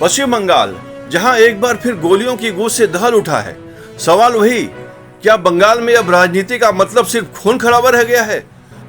पश्चिम बंगाल, जहां एक बार फिर गोलियों की गूंज से दहल उठा है। सवाल वही, क्या बंगाल में अब राजनीति का मतलब सिर्फ खून खराबा रह गया है?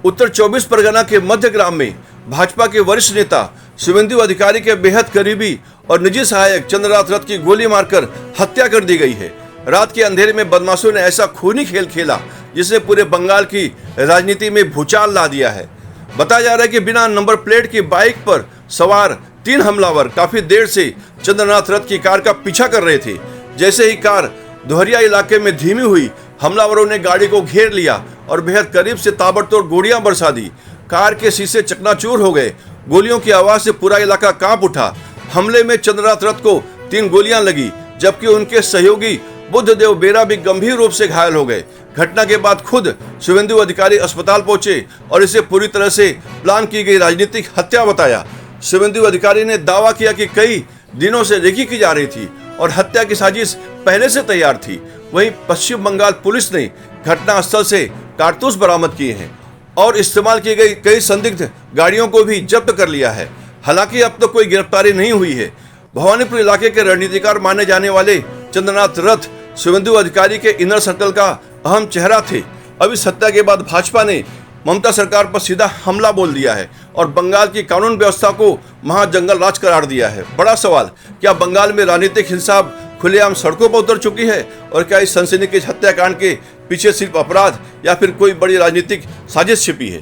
उत्तर 24 परगना के मध्य ग्राम में भाजपा के वरिष्ठ नेता शुभेंदु अधिकारी के बेहद करीबी और निजी सहायक चंद्रनाथ रथ की गोली मारकर हत्या कर दी गई है। रात के अंधेरे में बदमाशों ने ऐसा खूनी खेल खेला जिसने पूरे बंगाल की राजनीति में भूचाल ला दिया है। बताया जा रहा है कि बिना नंबर प्लेट की बाइक पर सवार 3 हमलावर काफी देर से चंद्रनाथ रथ की कार का पीछा कर रहे थे। जैसे ही कार दोहरिया इलाके में धीमी हुई, हमलावरों ने गाड़ी को घेर लिया और बेहद करीब से ताबड़तोड़ गोलियां बरसा दी। कार के शीशे चकनाचूर हो गए। गोलियों की आवाज से पूरा इलाका कांप उठा। हमले में चंद्रनाथ रथ को 3 गोलियां लगी, जबकि उनके सहयोगी बुद्धदेव बेरा भी गंभीर रूप से घायल हो गए। घटना के बाद खुद शुभेंदु अधिकारी अस्पताल पहुंचे और इसे पूरी तरह से प्लान की गई राजनीतिक हत्या बताया। शुभेंदु अधिकारी ने दावा किया कि कई दिनों से रेकी की जा रही थी और हत्या की साजिश पहले से तैयार थी। वहीं पश्चिम बंगाल पुलिस ने घटनास्थल से कारतूस बरामद किए हैं और इस्तेमाल की गई कई संदिग्ध गाड़ियों को भी जब्त कर लिया है। हालांकि अब तो कोई गिरफ्तारी नहीं हुई है। भवानीपुर इलाके के रणनीतिकार माने जाने वाले चंद्रनाथ रथ शुभेंदु अधिकारी के इनर सर्कल का अहम चेहरा थे। अब इस हत्या के बाद भाजपा ने ममता सरकार पर सीधा हमला बोल दिया है और बंगाल की कानून व्यवस्था को महाजंगल राज करार दिया है। बड़ा सवाल, क्या बंगाल में राजनीतिक हिंसा खुलेआम सड़कों पर उतर चुकी है और क्या इस सनसनीखेज हत्याकांड के पीछे सिर्फ अपराध या फिर कोई बड़ी राजनीतिक साजिश छिपी है?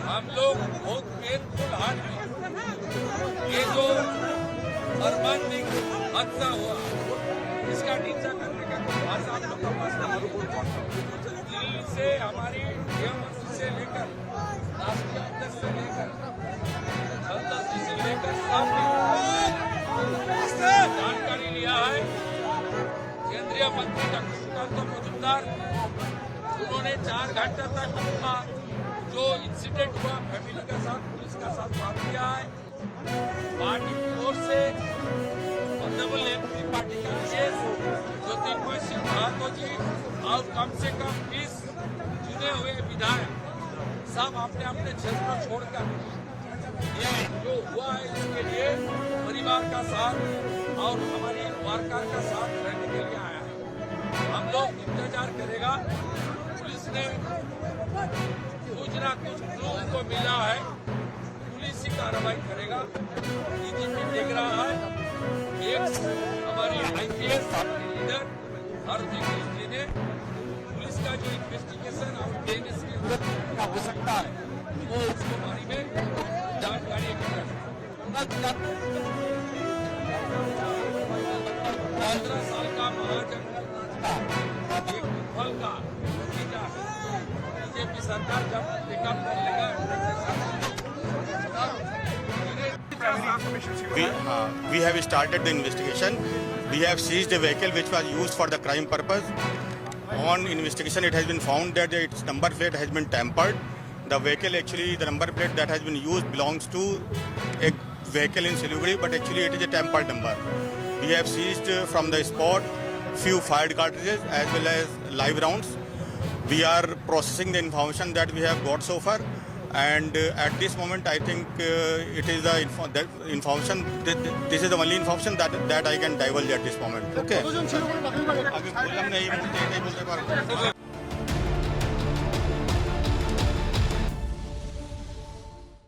हम लोग बहुत पेनफुल हार्ट में ये जो मर्मांतिक हत्या हुआ, इसका निंदा करने का कोई भाषा हम लोग का पास नहीं। दिल्ली से हमारी गृहमंत्री से लेकर राष्ट्रीय अध्यक्ष से लेकर संसद से लेकर सब जानकारी लिया है। केंद्रीय मंत्री डॉक्टर मजूमदार, उन्होंने 4 घंटे तक अपना जो इंसिडेंट हुआ फैमिली के साथ, पुलिस का साथ बात किया है। पार्टी की ओर से ऑनरेबल एमपी पार्टी के विशेष ज्योतिर्मय सिंह महतो जी और कम से कम 20 चुने हुए विधायक सब अपने अपने क्षेत्र को छोड़कर ये जो हुआ है इसके लिए परिवार का साथ और हमारी वार्कर का साथ रहने के लिए आया है। हम लोग इंतजार करेगा। पुलिस ने कुछ ना कुछ क्लू को मिला है, पुलिस ही कार्रवाई करेगा। डीजीपी देख रहा है। एक हमारी आईपीएस लीडर भारती जी ने पुलिस का जो इन्वेस्टिगेशन और केस का हो सकता है वो उसके बारे में जानकारी एकत्र 15 साल का महाजंगल राज का एक फल का नतीजा है। बीजेपी सरकार जब पिकअप कर लेगा We have started the investigation. We have seized a vehicle which was used for the crime purpose. On investigation, it has been found that its number plate has been tampered. The vehicle, actually, the number plate that has been used belongs to a vehicle in Siliguri, but actually it is a tampered number. We have seized from the spot few fired cartridges as well as live rounds. We are processing the information that we have got so far. And at this moment, I think it is the information. This is the only information that I can divulge at this moment. Okay.